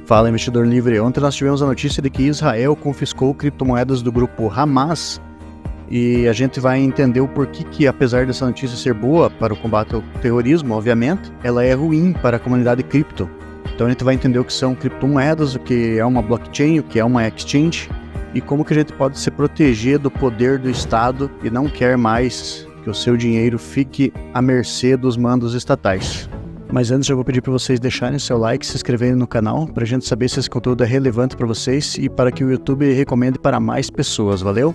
Fala, investidor livre. Ontem nós tivemos a notícia de que Israel confiscou criptomoedas do grupo Hamas e a gente vai entender o porquê que, apesar dessa notícia ser boa para o combate ao terrorismo, obviamente, ela é ruim para a comunidade cripto. Então a gente vai entender o que são criptomoedas, o que é uma blockchain, o que é uma exchange e como que a gente pode se proteger do poder do Estado e não quer mais que o seu dinheiro fique à mercê dos mandos estatais. Mas antes eu vou pedir para vocês deixarem seu like, se inscreverem no canal, para a gente saber se esse conteúdo é relevante para vocês e para que o YouTube recomende para mais pessoas, valeu?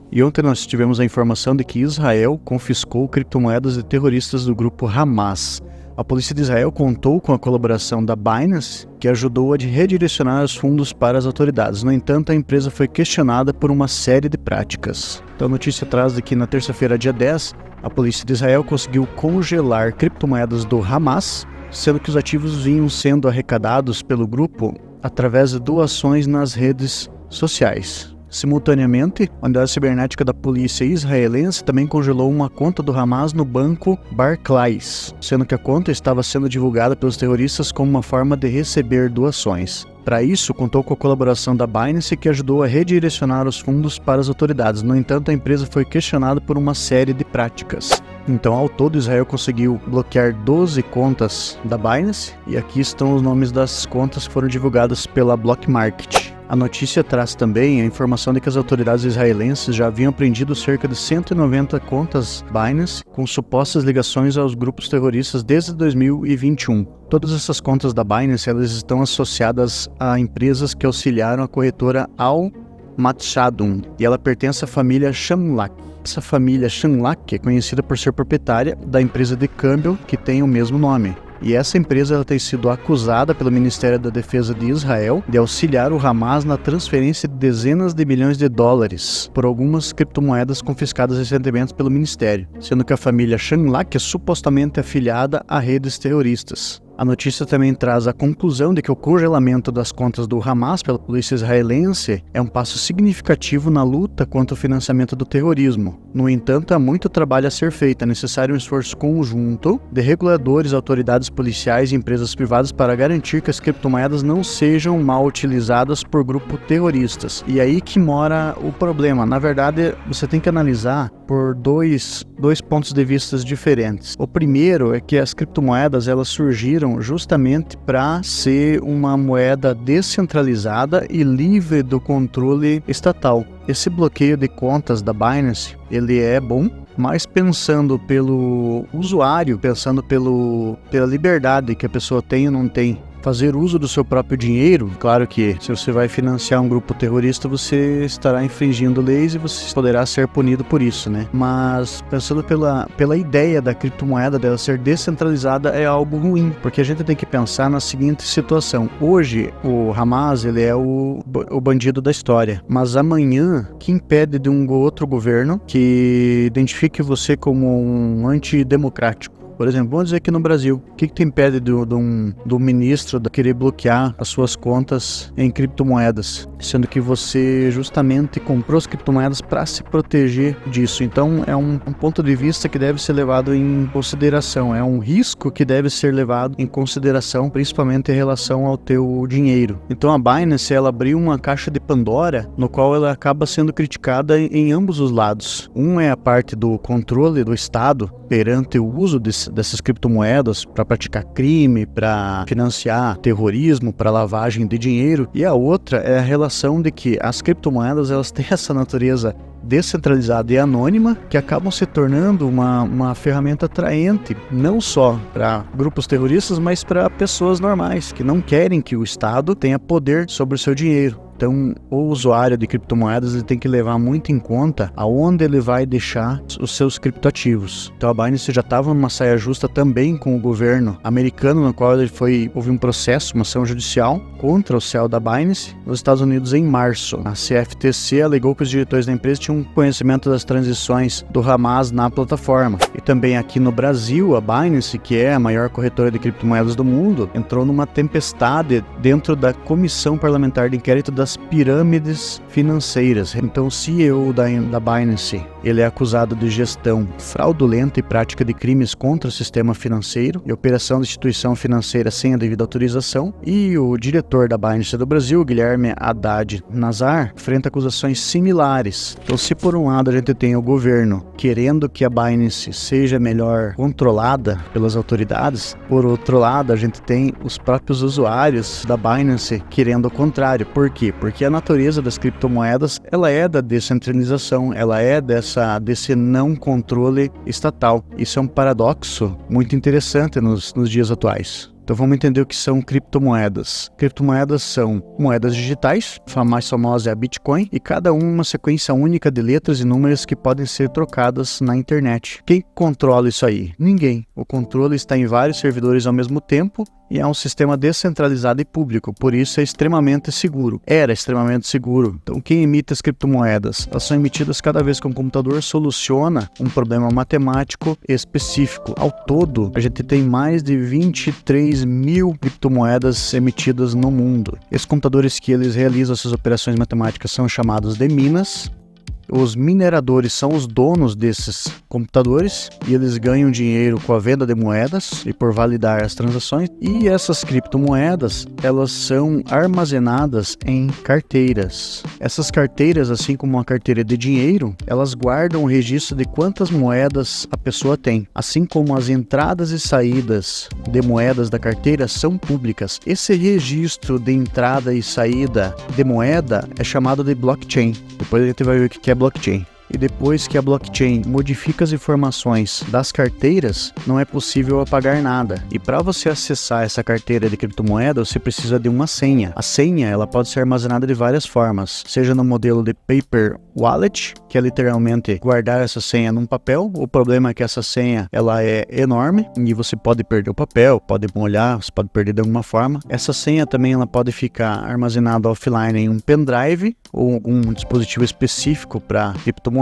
E ontem nós tivemos a informação de que Israel confiscou criptomoedas de terroristas do grupo Hamas. A polícia de Israel contou com a colaboração da Binance, que ajudou a redirecionar os fundos para as autoridades. No entanto, a empresa foi questionada por uma série de práticas. Então a notícia traz de que na terça-feira, dia 10, a polícia de Israel conseguiu congelar criptomoedas do Hamas, sendo que os ativos vinham sendo arrecadados pelo grupo através de doações nas redes sociais. Simultaneamente, a unidade cibernética da polícia israelense também congelou uma conta do Hamas no banco Barclays, sendo que a conta estava sendo divulgada pelos terroristas como uma forma de receber doações. Para isso, contou com a colaboração da Binance, que ajudou a redirecionar os fundos para as autoridades. No entanto, a empresa foi questionada por uma série de práticas. Então, ao todo, Israel conseguiu bloquear 12 contas da Binance, e aqui estão os nomes das contas que foram divulgadas pela Block Market. A notícia traz também a informação de que as autoridades israelenses já haviam apreendido cerca de 190 contas Binance com supostas ligações aos grupos terroristas desde 2021. Todas essas contas da Binance elas estão associadas a empresas que auxiliaram a corretora Al-Matshadum e ela pertence à família Shamlak. Essa família Shamlak é conhecida por ser proprietária da empresa de câmbio que tem o mesmo nome. E essa empresa ela tem sido acusada pelo Ministério da Defesa de Israel de auxiliar o Hamas na transferência de dezenas de milhões de dólares por algumas criptomoedas confiscadas recentemente pelo Ministério, sendo que a família Shamlak é supostamente afiliada a redes terroristas. A notícia também traz a conclusão de que o congelamento das contas do Hamas pela polícia israelense é um passo significativo na luta contra o financiamento do terrorismo. No entanto, há muito trabalho a ser feito. É necessário um esforço conjunto de reguladores, autoridades policiais e empresas privadas para garantir que as criptomoedas não sejam mal utilizadas por grupos terroristas. E aí que mora o problema. Na verdade, você tem que analisar por dois pontos de vista diferentes. O primeiro é que as criptomoedas elas surgiram justamente para ser uma moeda descentralizada e livre do controle estatal. Esse bloqueio de contas da Binance, ele é bom, mas pensando pelo usuário, pensando pela liberdade que a pessoa tem ou não tem, fazer uso do seu próprio dinheiro, claro que se você vai financiar um grupo terrorista, você estará infringindo leis e você poderá ser punido por isso, né? Mas pensando pela ideia da criptomoeda dela ser descentralizada é algo ruim, porque a gente tem que pensar na seguinte situação. Hoje, o Hamas, ele é o bandido da história, mas amanhã, que impede de um outro governo que identifique você como um antidemocrático? Por exemplo, vamos dizer aqui no Brasil, o que te impede do ministro de querer bloquear as suas contas em criptomoedas, sendo que você justamente comprou as criptomoedas para se proteger disso. Então é um ponto de vista que deve ser levado em consideração, é um risco que deve ser levado em consideração, principalmente em relação ao teu dinheiro. Então a Binance ela abriu uma caixa de Pandora, no qual ela acaba sendo criticada em ambos os lados. Um é a parte do controle do Estado perante o uso dessas criptomoedas para praticar crime, para financiar terrorismo, para lavagem de dinheiro, e a outra é a relação de que as criptomoedas elas têm essa natureza descentralizada e anônima que acabam se tornando uma ferramenta atraente não só para grupos terroristas, mas para pessoas normais que não querem que o Estado tenha poder sobre o seu dinheiro. Então, o usuário de criptomoedas ele tem que levar muito em conta aonde ele vai deixar os seus criptoativos. Então, a Binance já estava numa saia justa também com o governo americano, no qual houve um processo, uma ação judicial contra o CEO da Binance nos Estados Unidos em março. A CFTC alegou que os diretores da empresa tinham conhecimento das transições do Hamas na plataforma. E também aqui no Brasil, a Binance, que é a maior corretora de criptomoedas do mundo, entrou numa tempestade dentro da Comissão Parlamentar de Inquérito da das pirâmides financeiras. Então, o CEO da Binance, ele é acusado de gestão fraudulenta e prática de crimes contra o sistema financeiro e operação de instituição financeira sem a devida autorização. E o diretor da Binance do Brasil, Guilherme Haddad Nazar, enfrenta acusações similares. Então, se por um lado a gente tem o governo querendo que a Binance seja melhor controlada pelas autoridades, por outro lado a gente tem os próprios usuários da Binance querendo o contrário. Por quê? Porque a natureza das criptomoedas, ela é da descentralização, ela é desse não controle estatal. Isso é um paradoxo muito interessante nos dias atuais. Então vamos entender o que são criptomoedas. Criptomoedas são moedas digitais, a mais famosa é a Bitcoin, e cada uma sequência única de letras e números que podem ser trocadas na internet. Quem controla isso aí? Ninguém. O controle está em vários servidores ao mesmo tempo e é um sistema descentralizado e público, por isso é extremamente seguro. Era extremamente seguro. Então quem emite as criptomoedas? Elas são emitidas cada vez que um computador soluciona um problema matemático específico. Ao todo, a gente tem mais de 23 mil criptomoedas emitidas no mundo. Esses computadores que eles realizam essas operações matemáticas são chamados de minas. Os mineradores são os donos desses computadores e eles ganham dinheiro com a venda de moedas e por validar as transações. E essas criptomoedas, elas são armazenadas em carteiras. Essas carteiras, assim como uma carteira de dinheiro, elas guardam o registro de quantas moedas a pessoa tem. Assim como as entradas e saídas de moedas da carteira são públicas. Esse registro de entrada e saída de moeda é chamado de blockchain. Depois a gente vai ver o que é blockchain. E depois que a blockchain modifica as informações das carteiras, não é possível apagar nada. E para você acessar essa carteira de criptomoeda, você precisa de uma senha. A senha, ela pode ser armazenada de várias formas, seja no modelo de paper wallet, que é literalmente guardar essa senha num papel. O problema é que essa senha, ela é enorme e você pode perder o papel, pode molhar, você pode perder de alguma forma. Essa senha também ela pode ficar armazenada offline em um pendrive ou algum dispositivo específico para criptomoedas.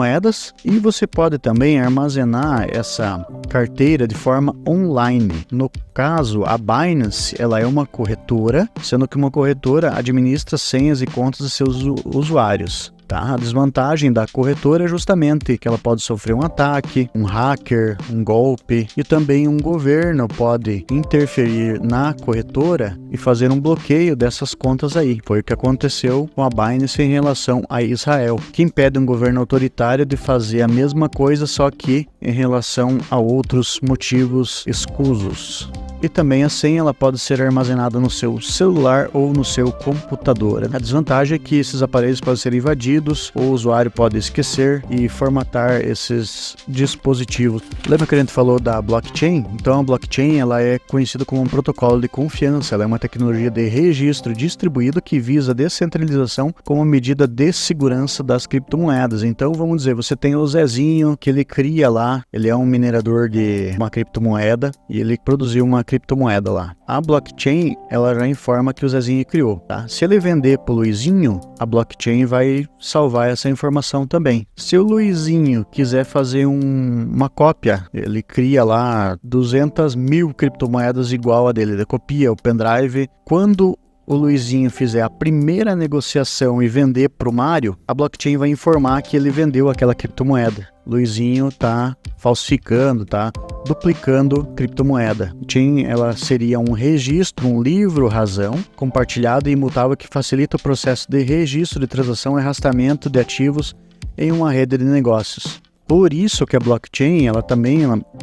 E você pode também armazenar essa carteira de forma online. No caso, a Binance, ela é uma corretora, sendo que uma corretora administra senhas e contas de seus usuários. Tá? A desvantagem da corretora é justamente que ela pode sofrer um ataque, um hacker, um golpe, e também um governo pode interferir na corretora e fazer um bloqueio dessas contas aí. Foi o que aconteceu com a Binance em relação a Israel, que impede um governo autoritário de fazer a mesma coisa, só que em relação a outros motivos escusos. E também a senha ela pode ser armazenada no seu celular ou no seu computador. A desvantagem é que esses aparelhos podem ser invadidos, o usuário pode esquecer e formatar esses dispositivos. Lembra que a gente falou da blockchain? Então a blockchain ela é conhecida como um protocolo de confiança, ela é uma tecnologia de registro distribuído que visa a descentralização como medida de segurança das criptomoedas. Então vamos dizer, você tem o Zezinho que ele cria lá, ele é um minerador de uma criptomoeda e ele produziu uma criptomoeda lá. A blockchain, ela já informa que o Zezinho criou, tá? Se ele vender pro Luizinho, a blockchain vai salvar essa informação também. Se o Luizinho quiser fazer uma cópia, ele cria lá 200 mil criptomoedas igual a dele, ele copia o pendrive. Quando o Luizinho fizer a primeira negociação e vender pro Mário, a blockchain vai informar que ele vendeu aquela criptomoeda. Luizinho tá falsificando, tá duplicando criptomoeda. A blockchain ela seria um registro, um livro-razão compartilhado e imutável que facilita o processo de registro de transação e arrastamento de ativos em uma rede de negócios. Por isso que a blockchain ela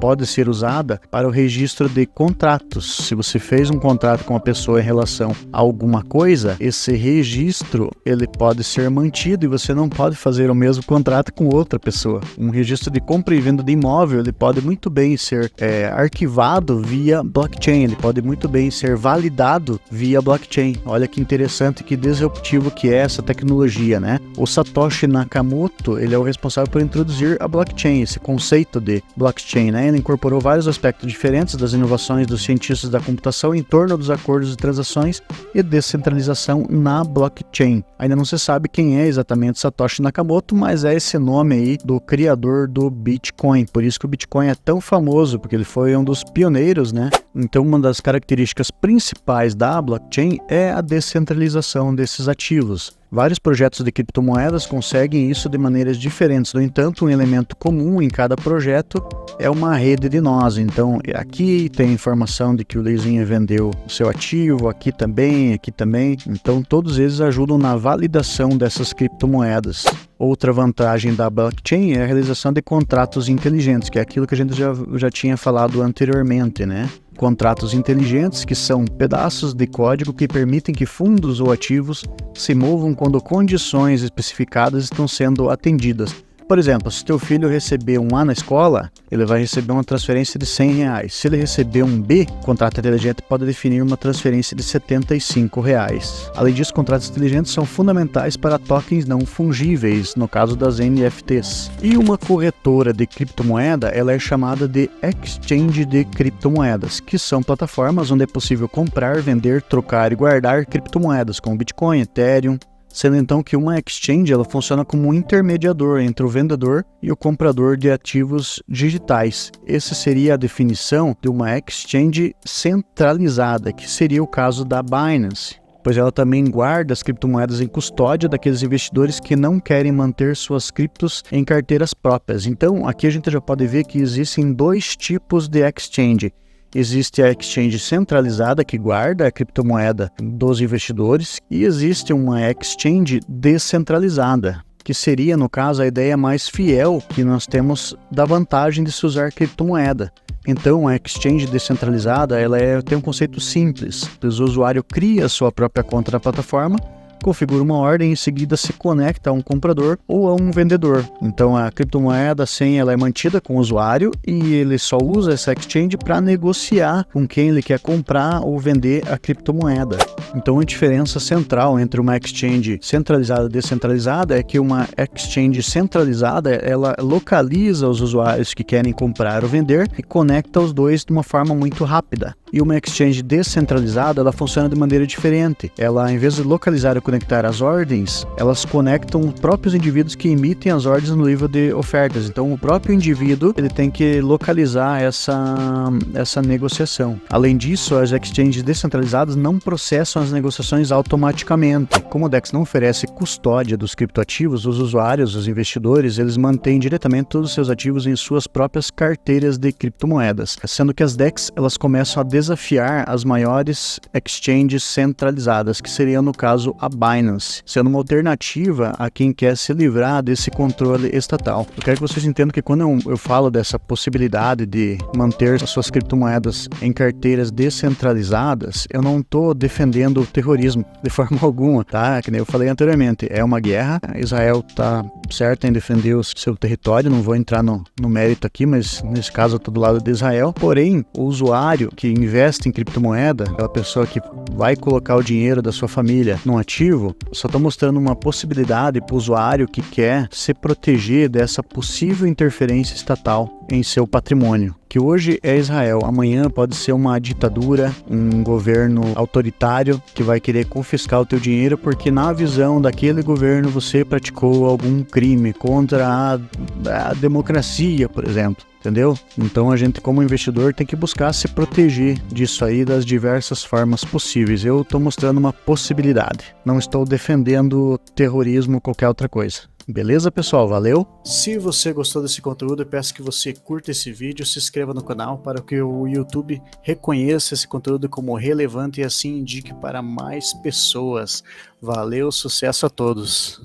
pode ser usada para o registro de contratos. Se você fez um contrato com uma pessoa em relação a alguma coisa, esse registro ele pode ser mantido e você não pode fazer o mesmo contrato com outra pessoa. Um registro de compra e venda de imóvel ele pode muito bem ser arquivado via blockchain, ele pode muito bem ser validado via blockchain. Olha que interessante, que disruptivo que é essa tecnologia, né? O Satoshi Nakamoto ele é o responsável por introduzir a blockchain, esse conceito de blockchain, né? Ele incorporou vários aspectos diferentes das inovações dos cientistas da computação em torno dos acordos de transações e descentralização na blockchain. Ainda não se sabe quem é exatamente Satoshi Nakamoto, mas é esse nome aí do criador do Bitcoin. Por isso que o Bitcoin é tão famoso, porque ele foi um dos pioneiros, né? Então, uma das características principais da blockchain é a descentralização desses ativos. Vários projetos de criptomoedas conseguem isso de maneiras diferentes. No entanto, um elemento comum em cada projeto é uma rede de nós. Então, aqui tem a informação de que o Leizinho vendeu o seu ativo, aqui também, aqui também. Então, todos eles ajudam na validação dessas criptomoedas. Outra vantagem da blockchain é a realização de contratos inteligentes, que é aquilo que a gente já tinha falado anteriormente, né? Contratos inteligentes, que são pedaços de código que permitem que fundos ou ativos se movam quando condições especificadas estão sendo atendidas. Por exemplo, se teu filho receber um A na escola, ele vai receber uma transferência de R$100. Se ele receber um B, o contrato inteligente pode definir uma transferência de R$75. Além disso, contratos inteligentes são fundamentais para tokens não fungíveis, no caso das NFTs. E uma corretora de criptomoeda, ela é chamada de exchange de criptomoedas, que são plataformas onde é possível comprar, vender, trocar e guardar criptomoedas, como Bitcoin, Ethereum, sendo então que uma exchange ela funciona como um intermediador entre o vendedor e o comprador de ativos digitais. Essa seria a definição de uma exchange centralizada, que seria o caso da Binance, pois ela também guarda as criptomoedas em custódia daqueles investidores que não querem manter suas criptos em carteiras próprias. Então, aqui a gente já pode ver que existem dois tipos de exchange. Existe a exchange centralizada que guarda a criptomoeda dos investidores e existe uma exchange descentralizada, que seria, no caso, a ideia mais fiel que nós temos da vantagem de se usar criptomoeda. Então, a exchange descentralizada tem um conceito simples. O usuário cria a sua própria conta na plataforma, configura uma ordem e em seguida se conecta a um comprador ou a um vendedor. Então a criptomoeda, a senha, ela é mantida com o usuário e ele só usa essa exchange para negociar com quem ele quer comprar ou vender a criptomoeda. Então a diferença central entre uma exchange centralizada e descentralizada é que uma exchange centralizada, ela localiza os usuários que querem comprar ou vender e conecta os dois de uma forma muito rápida. E uma exchange descentralizada, ela funciona de maneira diferente. Ela, em vez de localizar e conectar as ordens, elas conectam os próprios indivíduos que emitem as ordens no nível de ofertas. Então, o próprio indivíduo, ele tem que localizar essa negociação. Além disso, as exchanges descentralizadas não processam as negociações automaticamente. Como o DEX não oferece custódia dos criptoativos, os usuários, os investidores, eles mantêm diretamente todos os seus ativos em suas próprias carteiras de criptomoedas, sendo que as DEX, elas começam a desafiar as maiores exchanges centralizadas, que seriam, no caso, a Binance, sendo uma alternativa a quem quer se livrar desse controle estatal. Eu quero que vocês entendam que quando eu falo dessa possibilidade de manter as suas criptomoedas em carteiras descentralizadas, eu não estou defendendo o terrorismo de forma alguma, tá? Que nem eu falei anteriormente, é uma guerra, Israel está certo em defender o seu território, não vou entrar no mérito aqui, mas nesse caso eu estou do lado de Israel, porém, o usuário que investe em criptomoeda, aquela pessoa que vai colocar o dinheiro da sua família num ativo, só está mostrando uma possibilidade para o usuário que quer se proteger dessa possível interferência estatal em seu patrimônio, que hoje é Israel, amanhã pode ser uma ditadura, um governo autoritário que vai querer confiscar o teu dinheiro porque na visão daquele governo você praticou algum crime contra a democracia, por exemplo. Entendeu? Então a gente, como investidor, tem que buscar se proteger disso aí das diversas formas possíveis. Eu estou mostrando uma possibilidade. Não estou defendendo terrorismo ou qualquer outra coisa. Beleza, pessoal? Valeu? Se você gostou desse conteúdo, eu peço que você curta esse vídeo, se inscreva no canal para que o YouTube reconheça esse conteúdo como relevante e assim indique para mais pessoas. Valeu, sucesso a todos!